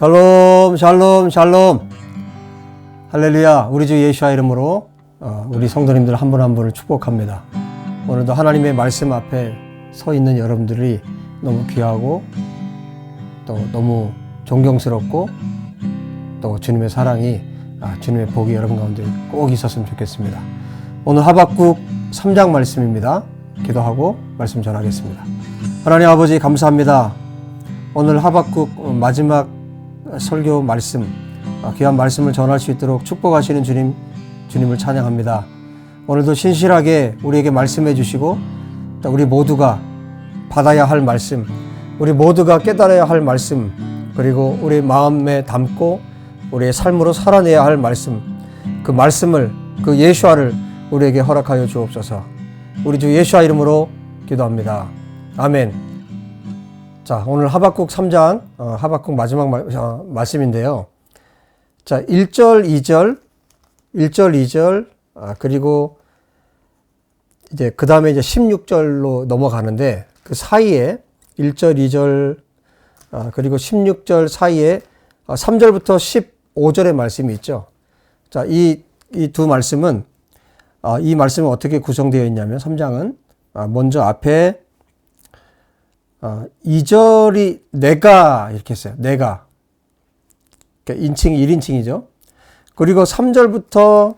샬롬 샬롬 샬롬. 할렐루야. 우리 주 예수와 이름으로 우리 성도님들 한 분 한 분을 축복합니다. 오늘도 하나님의 말씀 앞에 서 있는 여러분들이 너무 귀하고 또 너무 존경스럽고 또 주님의 사랑이 주님의 복이 여러분 가운데 꼭 있었으면 좋겠습니다. 오늘 하박국 3장 말씀입니다. 기도하고 말씀 전하겠습니다. 하나님 아버지 감사합니다. 오늘 하박국 마지막 설교 말씀, 귀한 말씀을 전할 수 있도록 축복하시는 주님을 찬양합니다. 오늘도 신실하게 우리에게 말씀해 주시고 또 우리 모두가 받아야 할 말씀, 우리 모두가 깨달아야 할 말씀, 그리고 우리 마음에 담고 우리의 삶으로 살아내야 할 말씀, 그 말씀을, 그 예수아를 우리에게 허락하여 주옵소서. 우리 주 예수아 이름으로 기도합니다. 아멘. 자, 오늘 하박국 3장, 하박국 마지막 말씀인데요. 자, 1절, 2절, 그리고 이제 그 다음에 이제 16절로 넘어가는데 그 사이에 1절, 2절, 그리고 16절 사이에 3절부터 15절의 말씀이 있죠. 자, 이 두 말씀은, 이 말씀은 어떻게 구성되어 있냐면 3장은 먼저 앞에 2절이 내가 이렇게 했어요. 내가. 그러니까 인칭이 1인칭이죠. 그리고 3절부터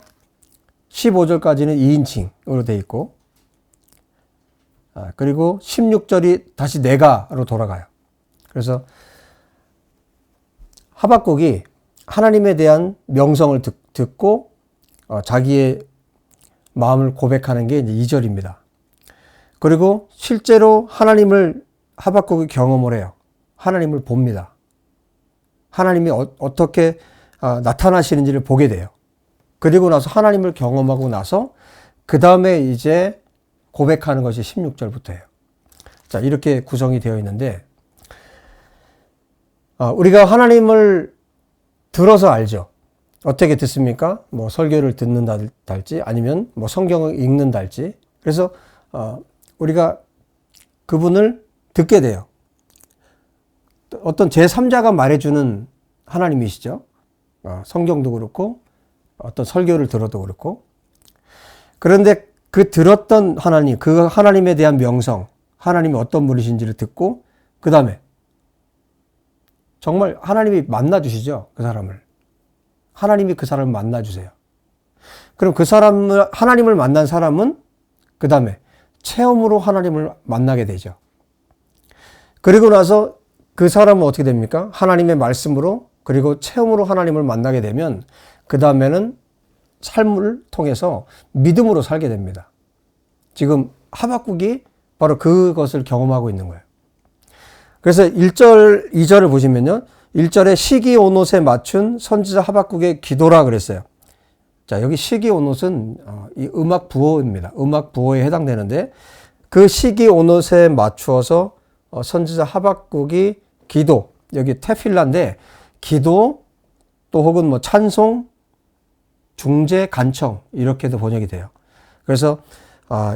15절까지는 2인칭으로 되어 있고, 그리고 16절이 다시 내가로 돌아가요. 그래서 하박국이 하나님에 대한 명성을 듣고 자기의 마음을 고백하는 게 이제 2절입니다. 그리고 실제로 하나님을 하박국이 경험을 해요. 하나님을 봅니다. 하나님이 어떻게 나타나시는지를 보게 돼요. 그리고 나서 하나님을 경험하고 나서 그 다음에 이제 고백하는 것이 16절부터예요. 자, 이렇게 구성이 되어 있는데 우리가 하나님을 들어서 알죠. 어떻게 듣습니까? 뭐 설교를 듣는다할지 아니면 뭐 성경을 읽는다할지. 그래서 우리가 그분을 듣게 돼요. 어떤 제3자가 말해주는 하나님이시죠. 성경도 그렇고 어떤 설교를 들어도 그렇고. 그런데 그 들었던 하나님, 그 하나님에 대한 명성, 하나님이 어떤 분이신지를 듣고 그 다음에 정말 하나님이 만나주시죠. 그 사람을. 하나님이 그 사람을 만나주세요. 그럼 그 사람을, 하나님을 만난 사람은 그 다음에 체험으로 하나님을 만나게 되죠. 그리고 나서 그 사람은 어떻게 됩니까? 하나님의 말씀으로 그리고 체험으로 하나님을 만나게 되면 그 다음에는 삶을 통해서 믿음으로 살게 됩니다. 지금 하박국이 바로 그것을 경험하고 있는 거예요. 그래서 1절, 2절을 보시면요. 1절에 시기온옷에 맞춘 선지자 하박국의 기도라 그랬어요. 자, 여기 시기온옷은 이 음악 부호입니다. 음악 부호에 해당되는데 그 시기온옷에 맞추어서 선지자 하박국이 기도, 여기 테필라인데 기도 또 혹은 뭐 찬송, 중재, 간청 이렇게도 번역이 돼요. 그래서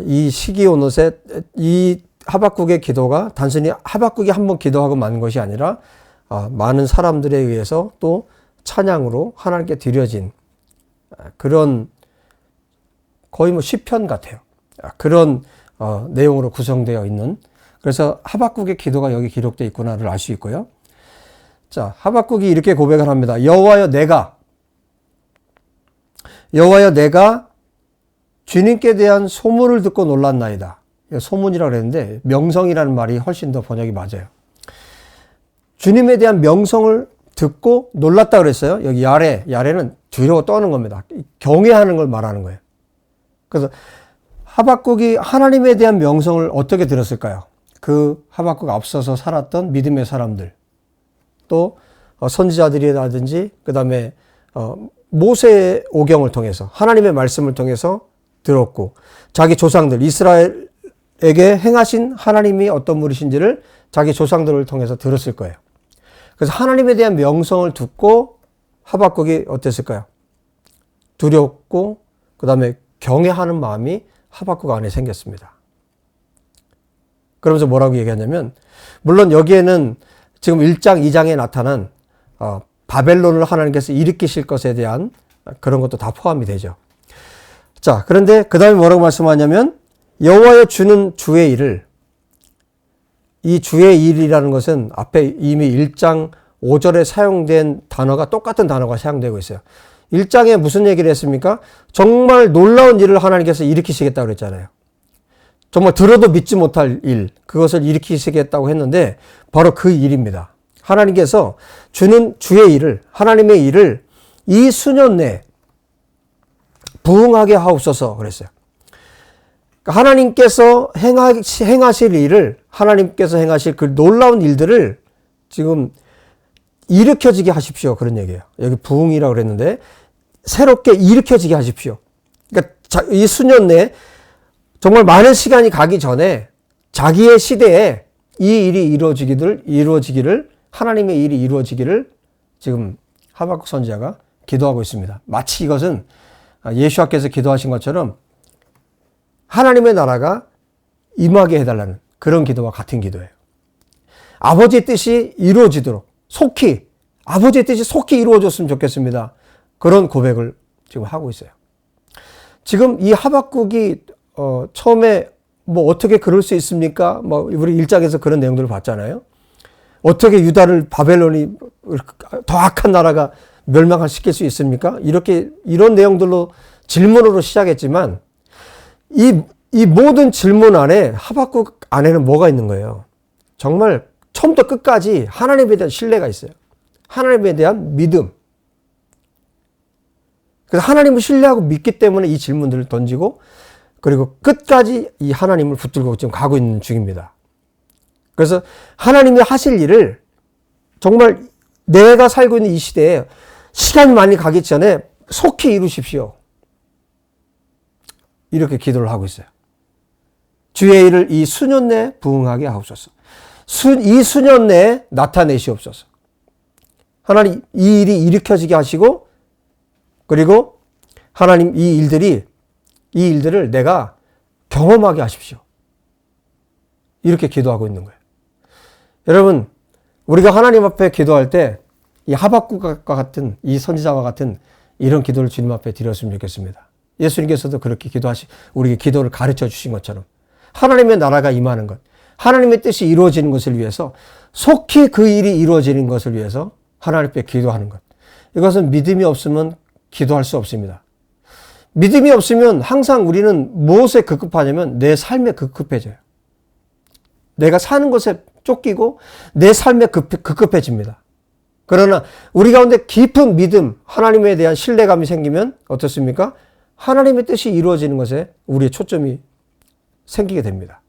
이 시기온옷에 이 하박국의 기도가 단순히 하박국이 한번 기도하고 마는 것이 아니라 많은 사람들에 의해서 또 찬양으로 하나님께 드려진 그런 거의 뭐 시편 같아요. 그런 내용으로 구성되어 있는, 그래서 하박국의 기도가 여기 기록되어 있구나를 알 수 있고요. 자, 하박국이 이렇게 고백을 합니다. 여호와여 내가 주님께 대한 소문을 듣고 놀랐나이다. 소문이라고 그랬는데 명성이라는 말이 훨씬 더 번역이 맞아요. 주님에 대한 명성을 듣고 놀랐다 그랬어요. 여기 야레는 두려워 떠는 겁니다. 경외하는 걸 말하는 거예요. 그래서 하박국이 하나님에 대한 명성을 어떻게 들었을까요? 그 하박국 앞서서 살았던 믿음의 사람들, 또 선지자들이라든지 그 다음에 모세의 오경을 통해서 하나님의 말씀을 통해서 들었고, 자기 조상들 이스라엘에게 행하신 하나님이 어떤 분이신지를 자기 조상들을 통해서 들었을 거예요. 그래서 하나님에 대한 명성을 듣고 하박국이 어땠을까요? 두렵고 그 다음에 경외하는 마음이 하박국 안에 생겼습니다. 그러면서 뭐라고 얘기하냐면, 물론 여기에는 지금 1장, 2장에 나타난 바벨론을 하나님께서 일으키실 것에 대한 그런 것도 다 포함이 되죠. 자, 그런데 그 다음에 뭐라고 말씀하냐면 여호와여 주는 주의 일을, 이 주의 일이라는 것은 앞에 이미 1장 5절에 사용된 단어가 똑같은 단어가 사용되고 있어요. 1장에 무슨 얘기를 했습니까? 정말 놀라운 일을 하나님께서 일으키시겠다고 그랬잖아요. 정말 들어도 믿지 못할 일, 그것을 일으키시겠다고 했는데 바로 그 일입니다. 하나님께서 주는 주의 일을, 하나님의 일을 이 수년 내에 부응하게 하옵소서 그랬어요. 하나님께서 행하실 일을, 하나님께서 행하실 그 놀라운 일들을 지금 일으켜지게 하십시오. 그런 얘기예요. 여기 부응이라고 그랬는데 새롭게 일으켜지게 하십시오. 그러니까 이 수년 내에 정말 많은 시간이 가기 전에 자기의 시대에 이 일이 이루어지기를, 하나님의 일이 이루어지기를 지금 하박국 선지자가 기도하고 있습니다. 마치 이것은 예수와께서 기도하신 것처럼 하나님의 나라가 임하게 해달라는 그런 기도와 같은 기도예요. 아버지의 뜻이 이루어지도록 속히, 아버지의 뜻이 속히 이루어졌으면 좋겠습니다. 그런 고백을 지금 하고 있어요. 지금 이 하박국이 처음에 뭐 어떻게 그럴 수 있습니까? 뭐 우리 1장에서 그런 내용들을 봤잖아요. 어떻게 유다를 바벨론이 더 악한 나라가 멸망시킬 수 있습니까? 이런 내용들로 질문으로 시작했지만 이 모든 질문 안에 하박국 안에는 뭐가 있는 거예요? 정말 처음부터 끝까지 하나님에 대한 신뢰가 있어요. 하나님에 대한 믿음. 그래서 하나님을 신뢰하고 믿기 때문에 이 질문들을 던지고 그리고 끝까지 이 하나님을 붙들고 지금 가고 있는 중입니다. 그래서 하나님이 하실 일을 정말 내가 살고 있는 이 시대에 시간이 많이 가기 전에 속히 이루십시오. 이렇게 기도를 하고 있어요. 주의 일을 이 수년 내에 부응하게 하옵소서. 이 수년 내에 나타내시옵소서. 하나님 이 일이 일으켜지게 하시고 그리고 하나님 이 일들을 내가 경험하게 하십시오. 이렇게 기도하고 있는 거예요. 여러분, 우리가 하나님 앞에 기도할 때 이 하박국과 같은 이 선지자와 같은 이런 기도를 주님 앞에 드렸으면 좋겠습니다. 예수님께서도 그렇게 우리에게 기도를 가르쳐 주신 것처럼 하나님의 나라가 임하는 것, 하나님의 뜻이 이루어지는 것을 위해서 속히 그 일이 이루어지는 것을 위해서 하나님께 기도하는 것. 이것은 믿음이 없으면 기도할 수 없습니다. 믿음이 없으면 항상 우리는 무엇에 급급하냐면 내 삶에 급급해져요. 내가 사는 것에 쫓기고 내 삶에 급급해집니다. 그러나 우리 가운데 깊은 믿음, 하나님에 대한 신뢰감이 생기면 어떻습니까? 하나님의 뜻이 이루어지는 것에 우리의 초점이 생기게 됩니다.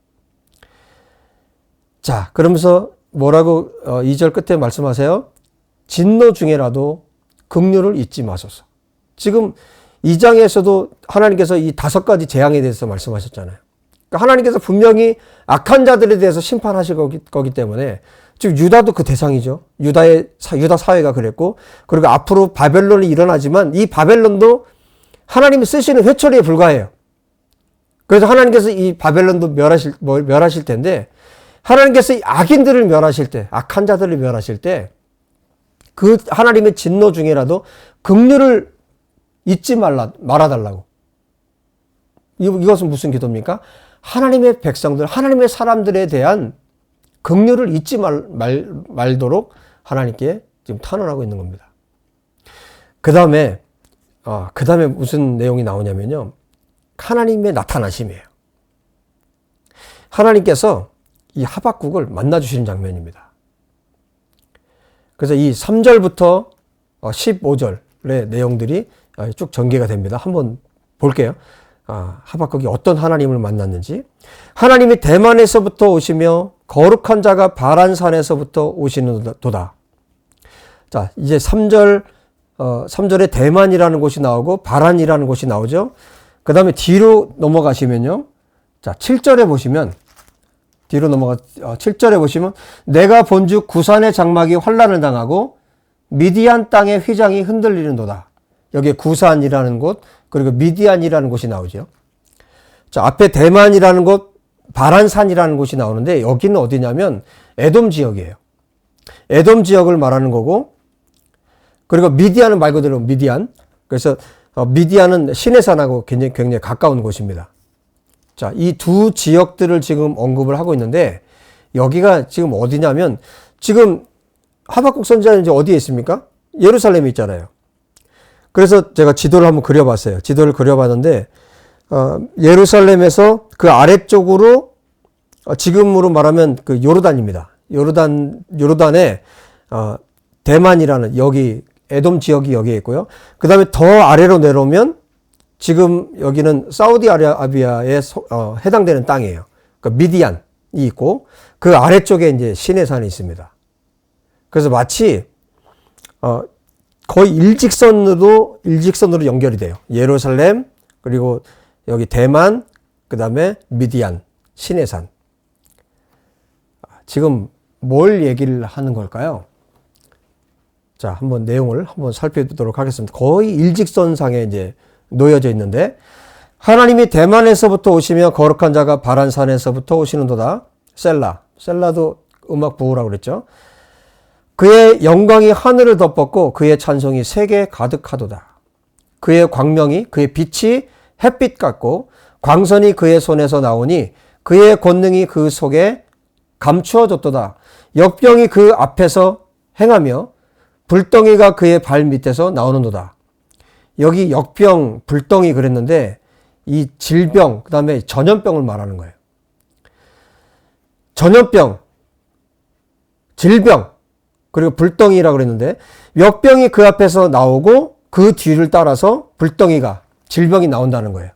자, 그러면서 뭐라고 2절 끝에 말씀하세요? 진노 중에라도 긍휼을 잊지 마소서. 지금 2장에서도 하나님께서 이 5가지 재앙에 대해서 말씀하셨잖아요. 그러니까 하나님께서 분명히 악한 자들에 대해서 심판하실 거기 때문에 즉 유다도 그 대상이죠. 유다 사회가 그랬고 그리고 앞으로 바벨론이 일어나지만 이 바벨론도 하나님이 쓰시는 회초리에 불과해요. 그래서 하나님께서 이 바벨론도 멸하실 텐데 하나님께서 이 악인들을 멸하실 때, 악한 자들을 멸하실 때 그 하나님의 진노 중에라도 긍휼을 잊지 말아달라고. 이것은 무슨 기도입니까? 하나님의 백성들, 하나님의 사람들에 대한 긍휼을 잊지 말도록 하나님께 지금 탄원하고 있는 겁니다. 그 다음에 무슨 내용이 나오냐면요. 하나님의 나타나심이에요. 하나님께서 이 하박국을 만나주시는 장면입니다. 그래서 이 3절부터 15절의 내용들이 쭉 전개가 됩니다. 한번 볼게요. 하박국이 어떤 하나님을 만났는지. 하나님이 대만에서부터 오시며 거룩한 자가 바란산에서부터 오시는도다. 자, 이제 3절에 대만이라는 곳이 나오고 바란이라는 곳이 나오죠. 그 다음에 뒤로 넘어가시면요. 자, 7절에 보시면 7절에 보시면 내가 본즉 구산의 장막이 환란을 당하고 미디안 땅의 휘장이 흔들리는도다. 여기에 구산이라는 곳 그리고 미디안이라는 곳이 나오죠. 자, 앞에 대만이라는 곳, 바란산이라는 곳이 나오는데 여기는 어디냐면 에돔 지역이에요. 에돔 지역을 말하는 거고 그리고 미디안은 말 그대로 미디안. 그래서 미디안은 시내산하고 굉장히 가까운 곳입니다. 자, 이 두 지역들을 지금 언급을 하고 있는데 여기가 지금 어디냐면 지금 하박국 선지자는 이제 어디에 있습니까? 예루살렘에 있잖아요. 그래서 제가 지도를 한번 그려봤어요. 지도를 그려봤는데 예루살렘에서 그 아래쪽으로 지금으로 말하면 그 요르단입니다. 요르단에 대만이라는 여기 에돔 지역이 여기에 있고요. 그 다음에 더 아래로 내려오면 지금 여기는 사우디아라비아에 해당되는 땅이에요. 그러니까 미디안이 있고 그 아래쪽에 이제 시내산이 있습니다. 그래서 마치 거의 일직선으로 연결이 돼요. 예루살렘 그리고 여기 대만 그 다음에 미디안 시내산. 지금 뭘 얘기를 하는 걸까요? 자, 한번 내용을 한번 살펴보도록 하겠습니다. 거의 일직선상에 이제 놓여져 있는데 하나님이 대만에서부터 오시며 거룩한 자가 바란산에서부터 오시는도다. 셀라도 음악 부호라고 그랬죠. 그의 영광이 하늘을 덮었고 그의 찬송이 세계에 가득하도다. 그의 광명이 그의 빛이 햇빛 같고 광선이 그의 손에서 나오니 그의 권능이 그 속에 감추어졌도다. 역병이 그 앞에서 행하며 불덩이가 그의 발 밑에서 나오는도다. 여기 역병, 불덩이 그랬는데 이 질병, 그 다음에 전염병을 말하는 거예요. 전염병, 질병, 그리고 불덩이라고 그랬는데 역병이 그 앞에서 나오고 그 뒤를 따라서 불덩이가, 질병이 나온다는 거예요.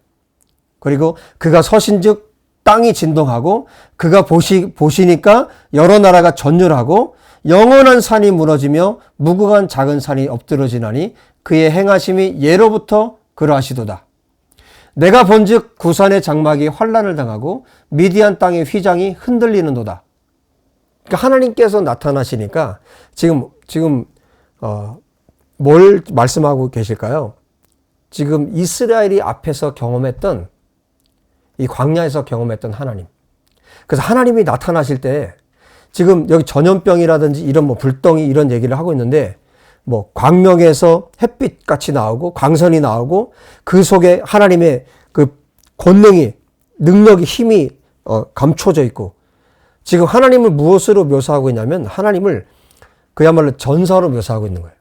그리고 그가 서신즉 땅이 진동하고 그가 보시니까 여러 나라가 전율하고 영원한 산이 무너지며 무궁한 작은 산이 엎드러지나니 그의 행하심이 예로부터 그러하시도다. 내가 본즉 구산의 장막이 환란을 당하고 미디안 땅의 휘장이 흔들리는도다. 그러니까 하나님께서 나타나시니까 지금 뭘 말씀하고 계실까요? 지금 이스라엘이 앞에서 경험했던 이 광야에서 경험했던 하나님. 그래서 하나님이 나타나실 때 지금 여기 전염병이라든지 이런 뭐 불덩이 이런 얘기를 하고 있는데 뭐 광명에서 햇빛 같이 나오고 광선이 나오고 그 속에 하나님의 그 권능이 능력이 힘이 감춰져 있고 지금 하나님을 무엇으로 묘사하고 있냐면 하나님을 그야말로 전사로 묘사하고 있는 거예요.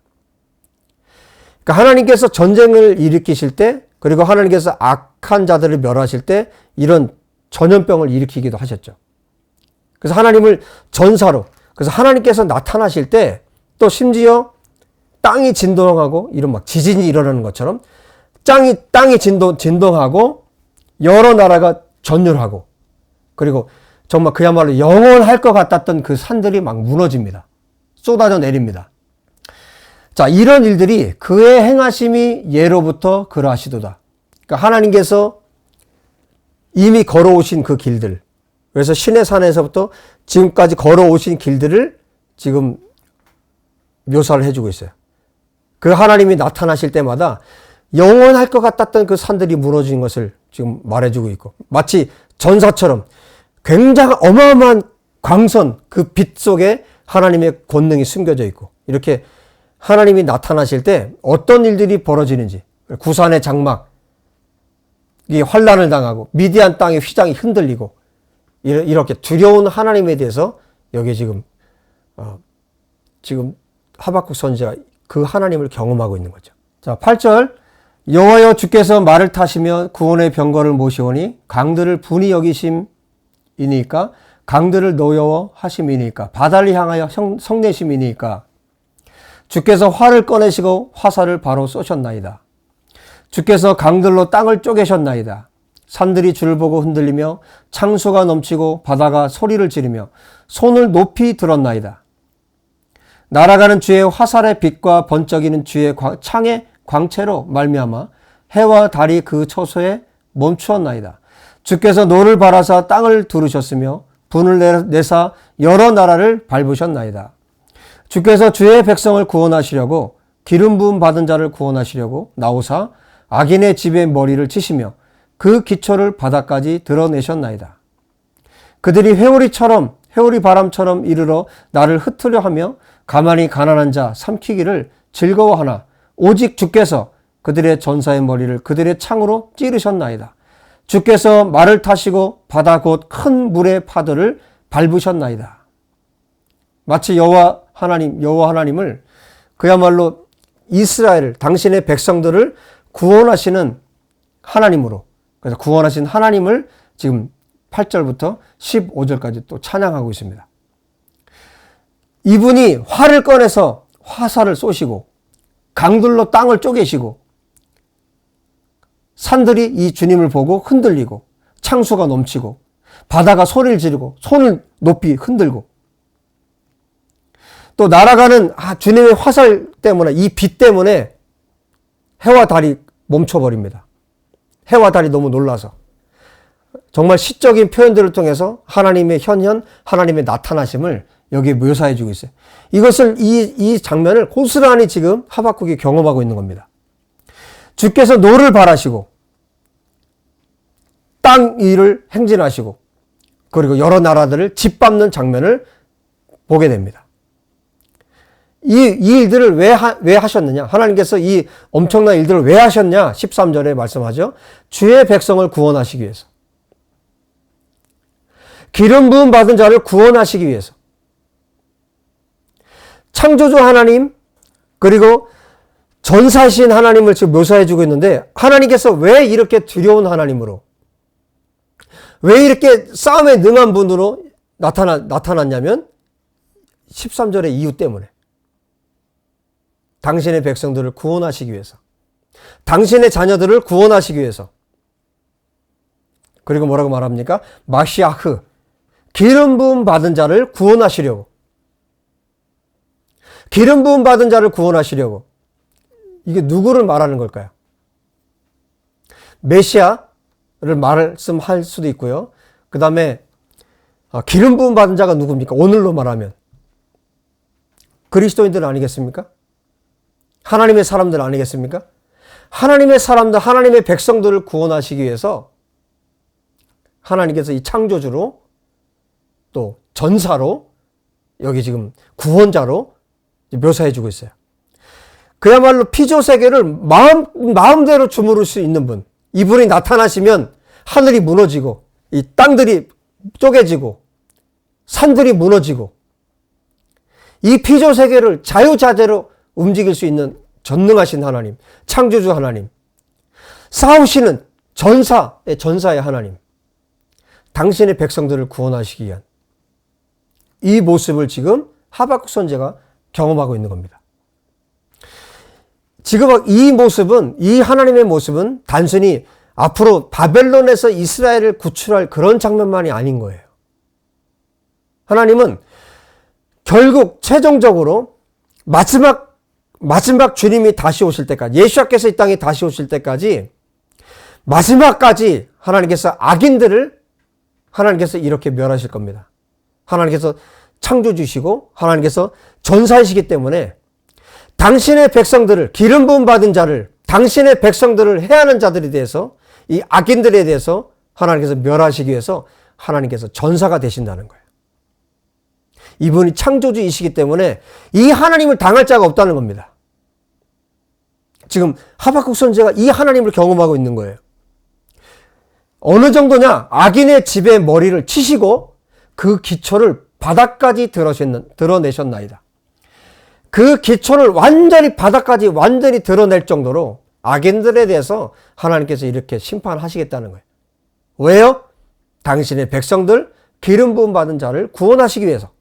그러니까 하나님께서 전쟁을 일으키실 때 그리고 하나님께서 악한 자들을 멸하실 때 이런 전염병을 일으키기도 하셨죠. 그래서 하나님을 전사로, 그래서 하나님께서 나타나실 때 또 심지어 땅이 진동하고 이런 막 지진이 일어나는 것처럼 땅이 진동하고 여러 나라가 전율하고 그리고 정말 그야말로 영원할 것 같았던 그 산들이 막 무너집니다. 쏟아져 내립니다. 자, 이런 일들이 그의 행하심이 예로부터 그러하시도다. 그러니까 하나님께서 이미 걸어오신 그 길들, 그래서 신의 산에서부터 지금까지 걸어오신 길들을 지금 묘사를 해주고 있어요. 그 하나님이 나타나실 때마다 영원할 것 같았던 그 산들이 무너진 것을 지금 말해주고 있고 마치 전사처럼 굉장히 어마어마한 광선, 그 빛 속에 하나님의 권능이 숨겨져 있고 이렇게 하나님이 나타나실 때 어떤 일들이 벌어지는지 구산의 장막, 이 환란을 당하고 미디안 땅의 휘장이 흔들리고 이렇게 두려운 하나님에 대해서 여기 지금 하박국 선지자가 그 하나님을 경험하고 있는 거죠. 자, 8절 여호와여 주께서 말을 타시며 구원의 병거를 모시오니 강들을 분이 여기심이니까 강들을 노여워 하심이니까 바다를 향하여 성내심이니까 주께서 활을 꺼내시고 화살을 바로 쏘셨나이다. 주께서 강들로 땅을 쪼개셨나이다. 산들이 주를 보고 흔들리며 창수가 넘치고 바다가 소리를 지르며 손을 높이 들었나이다. 날아가는 주의 화살의 빛과 번쩍이는 주의 창의 광채로 말미암아 해와 달이 그 처소에 멈추었나이다. 주께서 노를 바라사 땅을 두르셨으며 분을 내사 여러 나라를 밟으셨나이다. 주께서 주의 백성을 구원하시려고 기름 부음 받은 자를 구원하시려고 나오사 악인의 집에 머리를 치시며 그 기초를 바다까지 드러내셨나이다. 그들이 회오리 바람처럼 이르러 나를 흩으려 하며 가만히 가난한 자 삼키기를 즐거워하나 오직 주께서 그들의 전사의 머리를 그들의 창으로 찌르셨나이다. 주께서 말을 타시고 바다 곧 큰 물의 파도를 밟으셨나이다. 마치 여호와 하나님을 그야말로 이스라엘을, 당신의 백성들을 구원하시는 하나님으로, 그래서 구원하신 하나님을 지금 8절부터 15절까지 또 찬양하고 있습니다. 이분이 활을 꺼내서 화살을 쏘시고 강들로 땅을 쪼개시고 산들이 이 주님을 보고 흔들리고 창수가 넘치고 바다가 소리를 지르고 손을 높이 흔들고 또 날아가는 주님의 화살 때문에, 이 빛 때문에 해와 달이 멈춰버립니다. 해와 달이 너무 놀라서. 정말 시적인 표현들을 통해서 하나님의 현현, 하나님의 나타나심을 여기에 묘사해 주고 있어요. 이것을, 이 장면을 고스란히 지금 하박국이 경험하고 있는 겁니다. 주께서 노를 발하시고 땅 위를 행진하시고 그리고 여러 나라들을 짓밟는 장면을 보게 됩니다. 이 일들을 왜 하셨느냐? 하나님께서 이 엄청난 일들을 왜 하셨냐? 13절에 말씀하죠. 주의 백성을 구원하시기 위해서. 기름 부음 받은 자를 구원하시기 위해서. 창조주 하나님, 그리고 전사신 하나님을 지금 묘사해 주고 있는데, 하나님께서 왜 이렇게 두려운 하나님으로, 왜 이렇게 싸움에 능한 분으로 나타났냐면 13절의 이유 때문에. 당신의 백성들을 구원하시기 위해서, 당신의 자녀들을 구원하시기 위해서. 그리고 뭐라고 말합니까? 마시아흐, 기름 부음 받은 자를 구원하시려고. 기름 부음 받은 자를 구원하시려고. 이게 누구를 말하는 걸까요? 메시아를 말씀할 수도 있고요. 그 다음에 기름 부음 받은 자가 누굽니까? 오늘로 말하면 그리스도인들 아니겠습니까? 하나님의 사람들 아니겠습니까? 하나님의 사람들, 하나님의 백성들을 구원하시기 위해서 하나님께서 이 창조주로 또 전사로 여기 지금 구원자로 묘사해 주고 있어요. 그야말로 피조 세계를 마음대로 주무를 수 있는 분. 이분이 나타나시면 하늘이 무너지고 이 땅들이 쪼개지고 산들이 무너지고 이 피조 세계를 자유자재로 움직일 수 있는 전능하신 하나님, 창조주 하나님, 싸우시는 전사의 하나님, 당신의 백성들을 구원하시기 위한 이 모습을 지금 하박국 선지자가 경험하고 있는 겁니다. 지금 이 하나님의 모습은 단순히 앞으로 바벨론에서 이스라엘을 구출할 그런 장면만이 아닌 거예요. 하나님은 결국 최종적으로 마지막 주님이 다시 오실 때까지, 예수께서 이 땅에 다시 오실 때까지 마지막까지 하나님께서 악인들을 하나님께서 이렇게 멸하실 겁니다. 하나님께서 창조주시고 하나님께서 전사이시기 때문에 당신의 백성들을, 기름 부음 받은 자를, 당신의 백성들을 해하는 자들에 대해서, 이 악인들에 대해서 하나님께서 멸하시기 위해서 하나님께서 전사가 되신다는 거예요. 이분이 창조주이시기 때문에 이 하나님을 당할 자가 없다는 겁니다. 지금 하박국 선지자가 이 하나님을 경험하고 있는 거예요. 어느 정도냐? 악인의 집에 머리를 치시고 그 기초를 바닥까지 드러내셨나이다. 그 기초를 바닥까지 완전히 드러낼 정도로 악인들에 대해서 하나님께서 이렇게 심판하시겠다는 거예요. 왜요? 당신의 백성들, 기름 부음 받은 자를 구원하시기 위해서.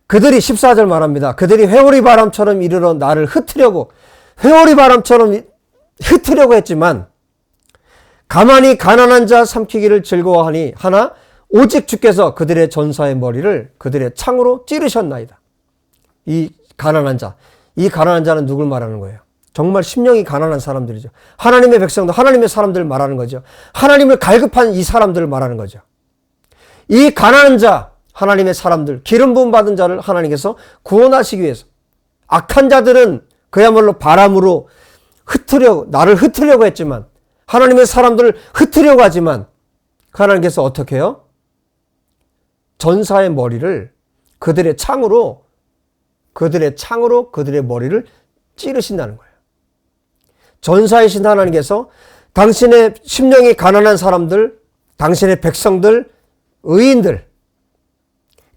그들이 14절 말합니다. 그들이 회오리 바람처럼 이르러 나를 흩으려고, 회오리 바람처럼 흩으려고 했지만 가만히 가난한 자 삼키기를 즐거워하니 하나 오직 주께서 그들의 전사의 머리를 그들의 창으로 찌르셨나이다. 이 가난한 자는 누굴 말하는 거예요? 정말 심령이 가난한 사람들이죠. 하나님의 백성들, 하나님의 사람들을 말하는 거죠. 하나님을 갈급한 이 사람들을 말하는 거죠. 이 가난한 자, 하나님의 사람들, 기름 부음 받은 자를 하나님께서 구원하시기 위해서. 악한 자들은 그야말로 바람으로 나를 흩으려고 했지만, 하나님의 사람들을 흩으려고 하지만 하나님께서 어떻게 해요? 전사의 머리를 그들의 창으로 그들의 창으로 그들의 머리를 찌르신다는 거예요. 전사이신 하나님께서 당신의 심령이 가난한 사람들, 당신의 백성들, 의인들,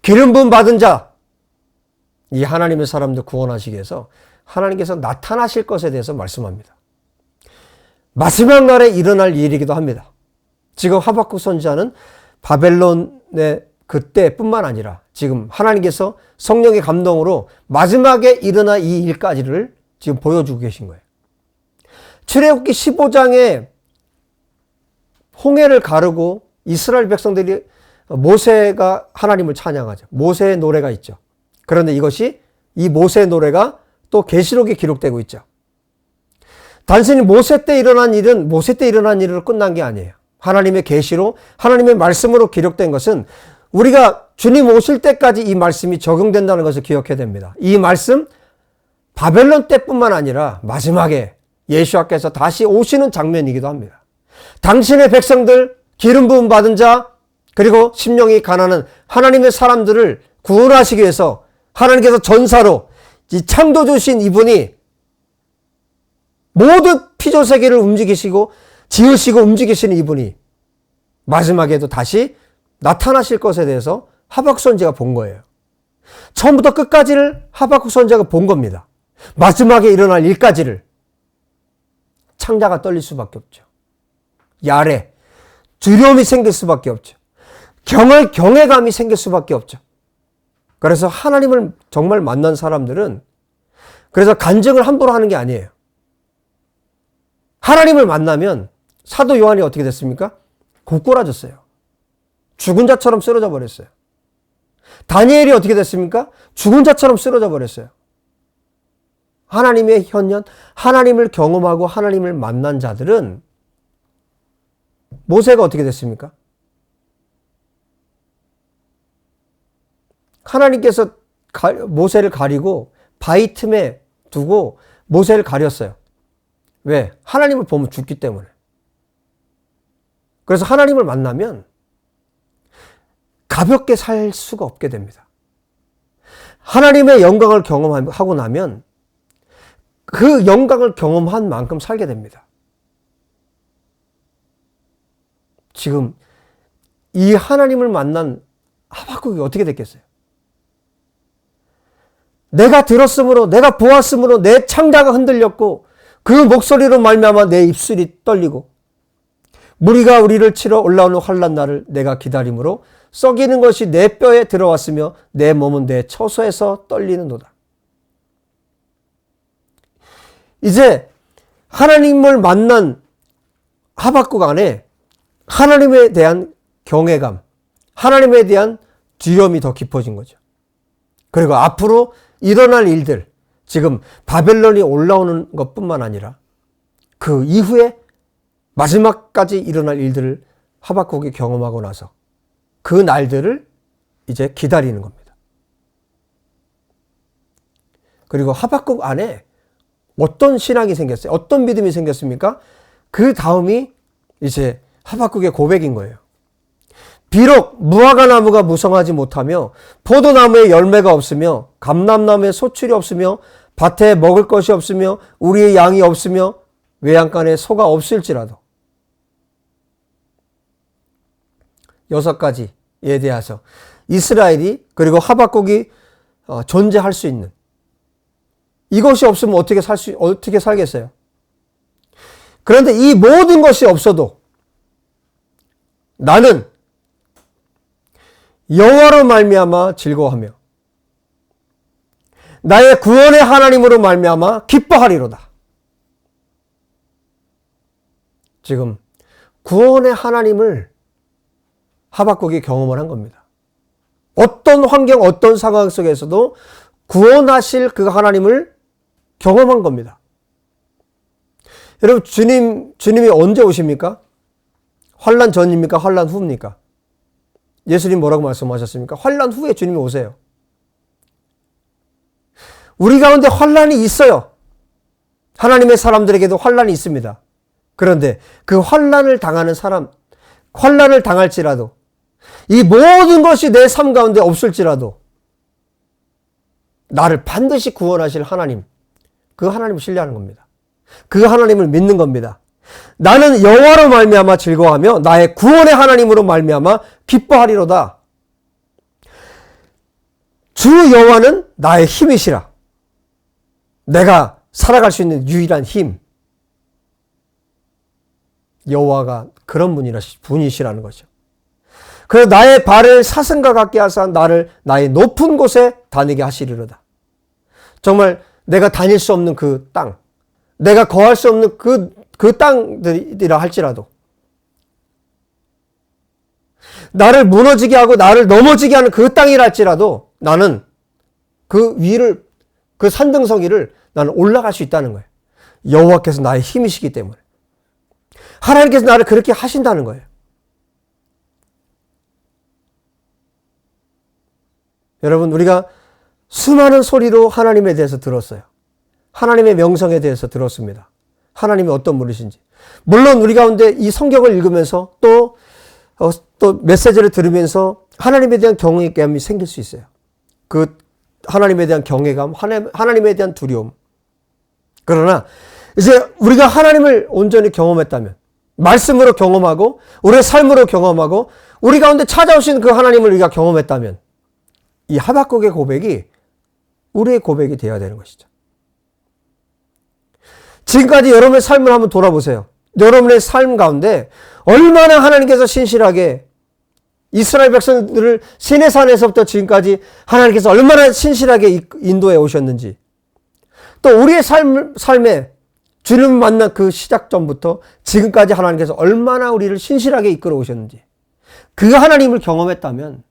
기름 부음 받은 자, 이 하나님의 사람들 구원하시기 위해서 하나님께서 나타나실 것에 대해서 말씀합니다. 마지막 날에 일어날 일이기도 합니다. 지금 하박국 선지자는 바벨론의 그때뿐만 아니라 지금 하나님께서 성령의 감동으로 마지막에 일어날 이 일까지를 지금 보여주고 계신 거예요. 출애굽기 15장에 홍해를 가르고 이스라엘 백성들이 모세가 하나님을 찬양하죠. 모세의 노래가 있죠. 그런데 이 모세의 노래가 또 계시록에 기록되고 있죠. 단순히 모세 때 일어난 일으로 끝난 게 아니에요. 하나님의 계시로, 하나님의 말씀으로 기록된 것은 우리가 주님 오실 때까지 이 말씀이 적용된다는 것을 기억해야 됩니다. 이 말씀 바벨론 때뿐만 아니라 마지막에 예수와께서 다시 오시는 장면이기도 합니다. 당신의 백성들, 기름 부음 받은 자, 그리고 심령이 가난한 하나님의 사람들을 구원하시기 위해서 하나님께서 전사로 이 창조주신 이분이 모든 피조세계를 움직이시고 지으시고 움직이시는 이분이 마지막에도 다시 나타나실 것에 대해서 하박국 선지자가 본 거예요. 처음부터 끝까지를 하박국 선지자가 본 겁니다. 마지막에 일어날 일까지를. 창자가 떨릴 수밖에 없죠. 야래, 두려움이 생길 수밖에 없죠. 경외감이 생길 수밖에 없죠. 그래서 하나님을 정말 만난 사람들은 그래서 간증을 함부로 하는 게 아니에요. 하나님을 만나면 사도 요한이 어떻게 됐습니까? 고꾸라졌어요. 죽은 자처럼 쓰러져 버렸어요. 다니엘이 어떻게 됐습니까? 죽은 자처럼 쓰러져 버렸어요. 하나님의 현현, 하나님을 경험하고 하나님을 만난 자들은 모세가 어떻게 됐습니까? 하나님께서 모세를 가리고 바위 틈에 두고 모세를 가렸어요. 왜? 하나님을 보면 죽기 때문에. 그래서 하나님을 만나면 가볍게 살 수가 없게 됩니다. 하나님의 영광을 경험하고 나면 그 영광을 경험한 만큼 살게 됩니다. 지금 이 하나님을 만난 하박국이 어떻게 됐겠어요? 내가 들었으므로, 내가 보았으므로 내 창자가 흔들렸고 그 목소리로 말미암아 내 입술이 떨리고 무리가 우리를 치러 올라오는 환난 날을 내가 기다림으로 썩이는 것이 내 뼈에 들어왔으며 내 몸은 내 처소에서 떨리는도다. 이제 하나님을 만난 하박국 안에 하나님에 대한 경외감, 하나님에 대한 두려움이 더 깊어진 거죠. 그리고 앞으로 일어날 일들, 지금 바벨론이 올라오는 것뿐만 아니라 그 이후에 마지막까지 일어날 일들을 하박국이 경험하고 나서 그 날들을 이제 기다리는 겁니다. 그리고 하박국 안에 어떤 신앙이 생겼어요? 어떤 믿음이 생겼습니까? 그 다음이 이제 하박국의 고백인 거예요. 비록 무화과 나무가 무성하지 못하며 포도나무에 열매가 없으며 감람나무에 소출이 없으며 밭에 먹을 것이 없으며 우리의 양이 없으며 외양간에 소가 없을지라도 6가지에 대해서 이스라엘이 그리고 하박국이 존재할 수 있는 이것이 없으면 어떻게 살겠어요? 그런데 이 모든 것이 없어도 나는 여호와로 말미암아 즐거워하며 나의 구원의 하나님으로 말미암아 기뻐하리로다. 지금 구원의 하나님을 하박국이 경험을 한 겁니다. 어떤 환경, 어떤 상황 속에서도 구원하실 그 하나님을 경험한 겁니다. 여러분, 주님이 언제 오십니까? 환난 전입니까? 환난 후입니까? 예수님 뭐라고 말씀하셨습니까? 환난 후에 주님이 오세요. 우리 가운데 환난이 있어요. 하나님의 사람들에게도 환난이 있습니다. 그런데 그 환난을 당하는 사람, 환난을 당할지라도 이 모든 것이 내 삶 가운데 없을지라도 나를 반드시 구원하실 하나님, 그 하나님을 신뢰하는 겁니다. 그 하나님을 믿는 겁니다. 나는 여호와로 말미암아 즐거워하며 나의 구원의 하나님으로 말미암아 기뻐하리로다. 주 여호와는 나의 힘이시라. 내가 살아갈 수 있는 유일한 힘. 여호와가 그런 분이시라는 거죠. 그래서 나의 발을 사슴과 같게 하사 나를 나의 높은 곳에 다니게 하시리로다. 정말 내가 다닐 수 없는 그 땅, 내가 거할 수 없는 그 땅들이라 할지라도 나를 무너지게 하고 나를 넘어지게 하는 그 땅이라 할지라도 나는 그 위를, 그 산등성 위를 나는 올라갈 수 있다는 거예요. 여호와께서 나의 힘이시기 때문에. 하나님께서 나를 그렇게 하신다는 거예요. 여러분, 우리가 수많은 소리로 하나님에 대해서 들었어요. 하나님의 명성에 대해서 들었습니다. 하나님이 어떤 분이신지. 물론 우리 가운데 이 성경을 읽으면서 또 메시지를 들으면서 하나님에 대한 경외감이 생길 수 있어요. 그 하나님에 대한 경외감, 하나님에 대한 두려움. 그러나 이제 우리가 하나님을 온전히 경험했다면, 말씀으로 경험하고 우리의 삶으로 경험하고 우리 가운데 찾아오신 그 하나님을 우리가 경험했다면 이 하박국의 고백이 우리의 고백이 되어야 되는 것이죠. 지금까지 여러분의 삶을 한번 돌아보세요. 여러분의 삶 가운데 얼마나 하나님께서 신실하게 이스라엘 백성들을 시내산에서부터 지금까지 하나님께서 얼마나 신실하게 인도해 오셨는지, 또 우리의 삶에 주님을 만난 그 시작점부터 지금까지 하나님께서 얼마나 우리를 신실하게 이끌어 오셨는지, 그 하나님을 경험했다면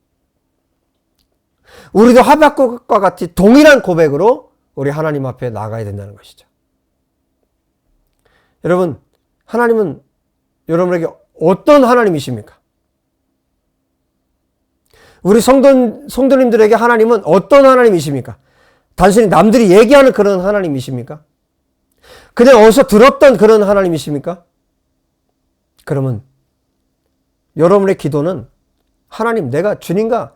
우리도 하박국과 같이 동일한 고백으로 우리 하나님 앞에 나가야 된다는 것이죠. 여러분, 하나님은 여러분에게 어떤 하나님이십니까? 우리 성도님들에게 하나님은 어떤 하나님이십니까? 단순히 남들이 얘기하는 그런 하나님이십니까? 그냥 어디서 들었던 그런 하나님이십니까? 그러면 여러분의 기도는 하나님, 내가 주님과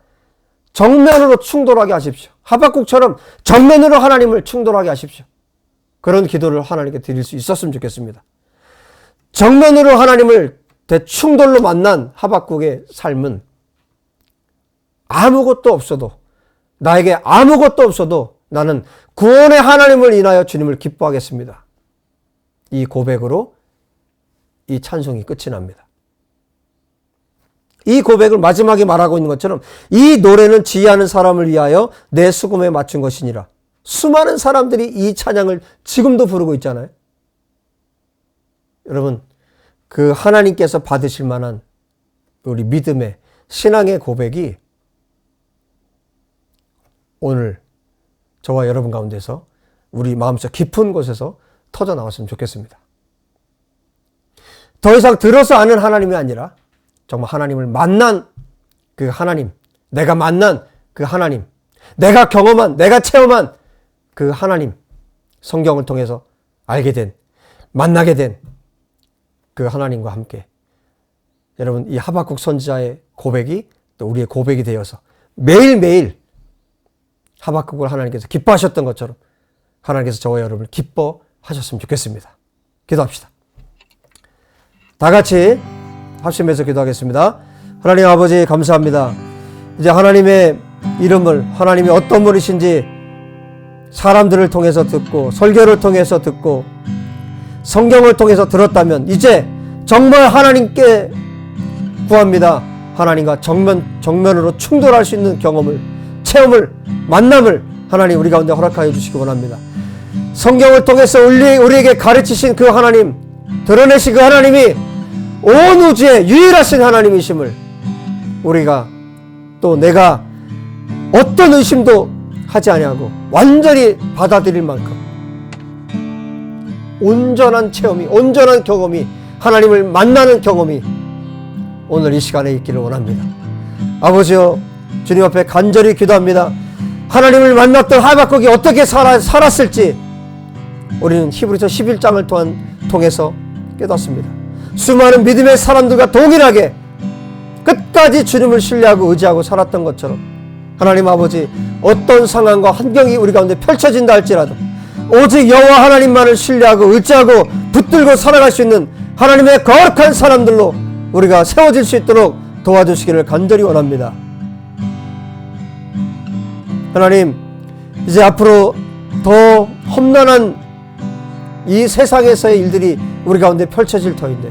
정면으로 충돌하게 하십시오. 하박국처럼 정면으로 하나님을 충돌하게 하십시오. 그런 기도를 하나님께 드릴 수 있었으면 좋겠습니다. 정면으로 하나님을 대충돌로 만난 하박국의 삶은 아무것도 없어도, 나에게 아무것도 없어도 나는 구원의 하나님을 인하여 주님을 기뻐하겠습니다. 이 고백으로 이 찬송이 끝이 납니다. 이 고백을 마지막에 말하고 있는 것처럼 이 노래는 지혜하는 사람을 위하여 내 수금에 맞춘 것이니라. 수많은 사람들이 이 찬양을 지금도 부르고 있잖아요. 여러분, 그 하나님께서 받으실 만한 우리 믿음의 신앙의 고백이 오늘 저와 여러분 가운데서 우리 마음속 깊은 곳에서 터져 나왔으면 좋겠습니다. 더 이상 들어서 아는 하나님이 아니라 정말 하나님을 만난 그 하나님, 내가 만난 그 하나님, 내가 경험한, 내가 체험한 그 하나님, 성경을 통해서 알게 된, 만나게 된 그 하나님과 함께 여러분, 이 하박국 선지자의 고백이 또 우리의 고백이 되어서 매일매일 하박국을 하나님께서 기뻐하셨던 것처럼 하나님께서 저와 여러분을 기뻐하셨으면 좋겠습니다. 기도합시다. 다 같이 합심해서 기도하겠습니다. 하나님 아버지, 감사합니다. 이제 하나님의 이름을, 하나님이 어떤 분이신지 사람들을 통해서 듣고 설교를 통해서 듣고 성경을 통해서 들었다면 이제 정말 하나님께 구합니다. 하나님과 정면으로 충돌할 수 있는 경험을, 체험을, 만남을 하나님 우리 가운데 허락하여 주시기 원합니다. 성경을 통해서 우리에게 가르치신 그 하나님, 드러내신 그 하나님이 온 우주의 유일하신 하나님이심을 우리가 또 내가 어떤 의심도 하지 아니하고 완전히 받아들일 만큼 온전한 체험이, 온전한 경험이, 하나님을 만나는 경험이 오늘 이 시간에 있기를 원합니다. 아버지여, 주님 앞에 간절히 기도합니다. 하나님을 만났던 하박국이 어떻게 살았을지 우리는 히브리서 11장을 통해서 깨닫습니다. 수많은 믿음의 사람들과 동일하게 끝까지 주님을 신뢰하고 의지하고 살았던 것처럼 하나님 아버지, 어떤 상황과 환경이 우리 가운데 펼쳐진다 할지라도 오직 여호와 하나님만을 신뢰하고 의지하고 붙들고 살아갈 수 있는 하나님의 거룩한 사람들로 우리가 세워질 수 있도록 도와주시기를 간절히 원합니다. 하나님, 이제 앞으로 더 험난한 이 세상에서의 일들이 우리 가운데 펼쳐질 터인데,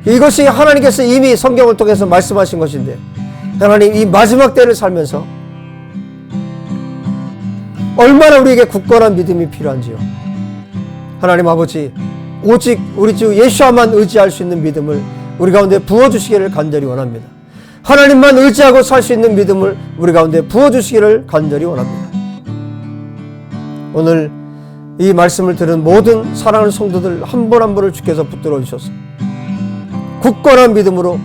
이것이 하나님께서 이미 성경을 통해서 말씀하신 것인데, 하나님, 이 마지막 때를 살면서 얼마나 우리에게 굳건한 믿음이 필요한지요. 하나님 아버지, 오직 우리 주 예수와만 의지할 수 있는 믿음을 우리 가운데 부어주시기를 간절히 원합니다. 하나님만 의지하고 살 수 있는 믿음을 우리 가운데 부어주시기를 간절히 원합니다. 오늘 이 말씀을 들은 모든 사랑하는 성도들 한 분 한 분을 주께서 붙들어 주셔서 굳건한 믿음으로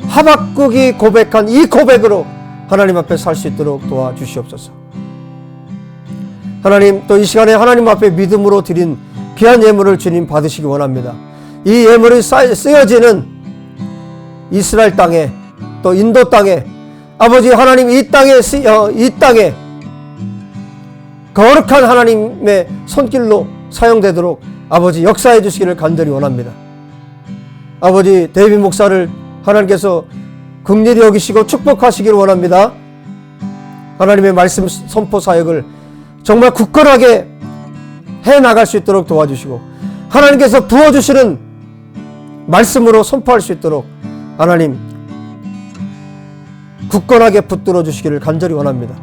하박국이 고백한 이 고백으로 하나님 앞에 살 수 있도록 도와주시옵소서. 하나님, 또 이 시간에 하나님 앞에 믿음으로 드린 귀한 예물을 주님 받으시기 원합니다. 이 예물이 쓰여지는 이스라엘 땅에, 또 인도 땅에, 아버지 하나님, 이 땅에 거룩한 하나님의 손길로 사용되도록 아버지 역사해 주시기를 간절히 원합니다. 아버지, 데이빗 목사를 하나님께서 긍휼히 여기시고 축복하시기를 원합니다. 하나님의 말씀 선포 사역을 정말 굳건하게 해나갈 수 있도록 도와주시고, 하나님께서 부어주시는 말씀으로 선포할 수 있도록 하나님 굳건하게 붙들어 주시기를 간절히 원합니다.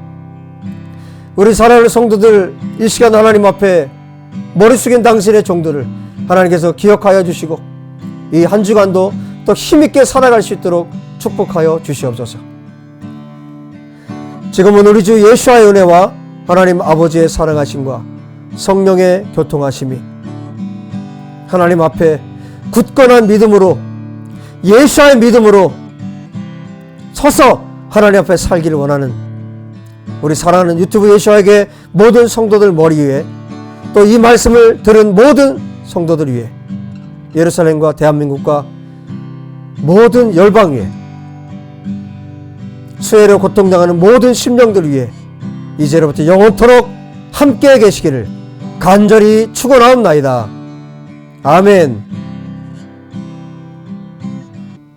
우리 사랑하는 성도들, 이 시간 하나님 앞에 머리 숙인 당신의 종들을 하나님께서 기억하여 주시고, 이 한 주간도 더 힘있게 살아갈 수 있도록 축복하여 주시옵소서. 지금은 우리 주 예수와의 은혜와 하나님 아버지의 사랑하심과 성령의 교통하심이 하나님 앞에 굳건한 믿음으로, 예수와의 믿음으로 서서 하나님 앞에 살기를 원하는 우리 사랑하는 유튜브 예수와에게 모든 성도들 머리 위에, 또 이 말씀을 들은 모든 성도들 위에, 예루살렘과 대한민국과 모든 열방 위에, 수혜로 고통당하는 모든 심령들 위에 이제로부터 영원토록 함께 계시기를 간절히 축원하옵나이다. 아멘.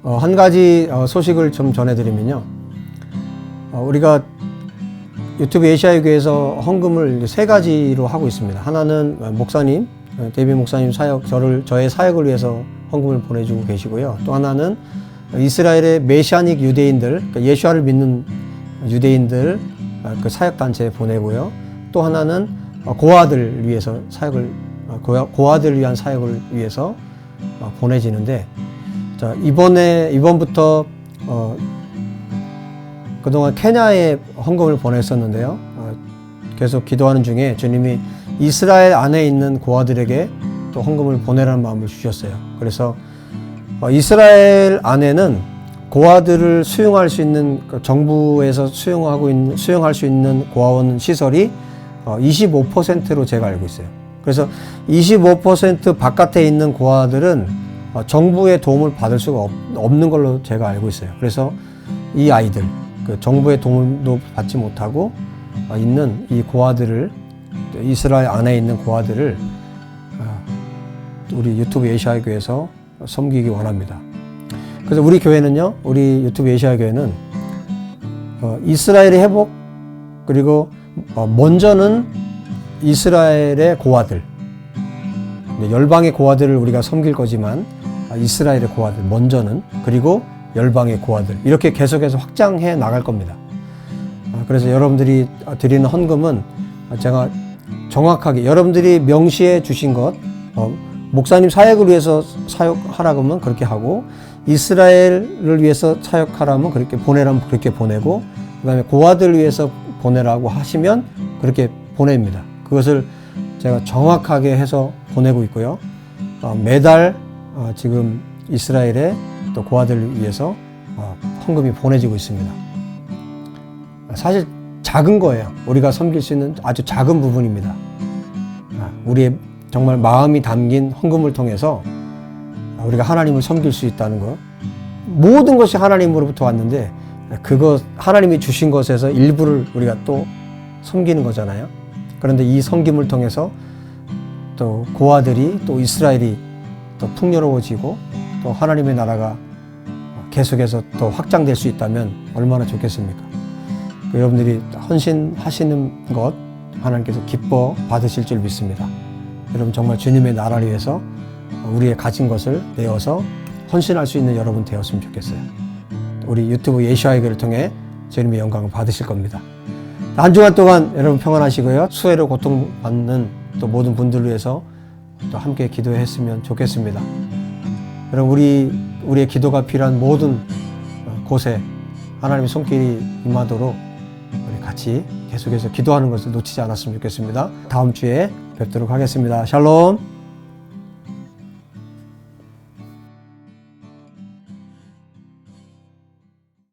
한 가지 소식을 좀 전해드리면요, 우리가 유튜브 예시아의 교회에서 헌금을 세 가지로 하고 있습니다. 하나는 목사님, 데이빗 목사님 사역, 저의 사역을 위해서 헌금을 보내주고 계시고요. 또 하나는 이스라엘의 메시아닉 유대인들, 그러니까 예수아를 믿는 유대인들 그 사역단체에 보내고요. 또 하나는 고아들 위해서 고아들을 위한 사역을 위해서 보내지는데, 자, 이번부터 그동안 케냐에 헌금을 보냈었는데요. 계속 기도하는 중에 주님이 이스라엘 안에 있는 고아들에게 또 헌금을 보내라는 마음을 주셨어요. 그래서 이스라엘 안에는 고아들을 수용할 수 있는, 정부에서 수용할 수 있는 고아원 시설이 25%로 제가 알고 있어요. 그래서 25% 바깥에 있는 고아들은 정부의 도움을 받을 수가 없는 걸로 제가 알고 있어요. 그래서 이 아이들, 정부의 도움도 받지 못하고 있는 이 고아들을, 이스라엘 안에 있는 고아들을 우리 유튜브 예시아의 교회에서 섬기기 원합니다. 그래서 우리 교회는요, 우리 유튜브 예시아의 교회는 이스라엘의 회복, 그리고 먼저는 이스라엘의 고아들, 열방의 고아들을 우리가 섬길 거지만 이스라엘의 고아들 먼저는, 그리고 열방의 고아들, 이렇게 계속해서 확장해 나갈 겁니다. 그래서 여러분들이 드리는 헌금은 제가 정확하게 여러분들이 명시해 주신 것, 목사님 사역을 위해서 사역하라고 하면 그렇게 하고, 이스라엘을 위해서 사역하라면 그렇게 보내라면 그렇게 보내고, 그 다음에 고아들을 위해서 보내라고 하시면 그렇게 보냅니다. 그것을 제가 정확하게 해서 보내고 있고요. 매달 지금 이스라엘의 또 고아들을 위해서 헌금이 보내지고 있습니다. 사실 작은 거예요. 우리가 섬길 수 있는 아주 작은 부분입니다. 우리의 정말 마음이 담긴 헌금을 통해서 우리가 하나님을 섬길 수 있다는 것. 모든 것이 하나님으로부터 왔는데 그거 하나님이 주신 것에서 일부를 우리가 또 섬기는 거잖아요. 그런데 이 섬김을 통해서 또 고아들이 또 이스라엘이 또 풍요로워지고 또 하나님의 나라가 계속해서 더 확장될 수 있다면 얼마나 좋겠습니까? 여러분들이 헌신하시는 것 하나님께서 기뻐 받으실 줄 믿습니다. 여러분 정말 주님의 나라를 위해서 우리의 가진 것을 내어서 헌신할 수 있는 여러분 되었으면 좋겠어요. 우리 유튜브 예시와의 교회를 통해 주님의 영광을 받으실 겁니다. 한 주간 동안 여러분 평안하시고요. 수혜로 고통받는 또 모든 분들을 위해서 또 함께 기도했으면 좋겠습니다. 여러분 우리의 기도가 필요한 모든 곳에 하나님의 손길이 임하도록 우리 같이 계속해서 기도하는 것을 놓치지 않았으면 좋겠습니다. 다음 주에 뵙도록 하겠습니다. 샬롬.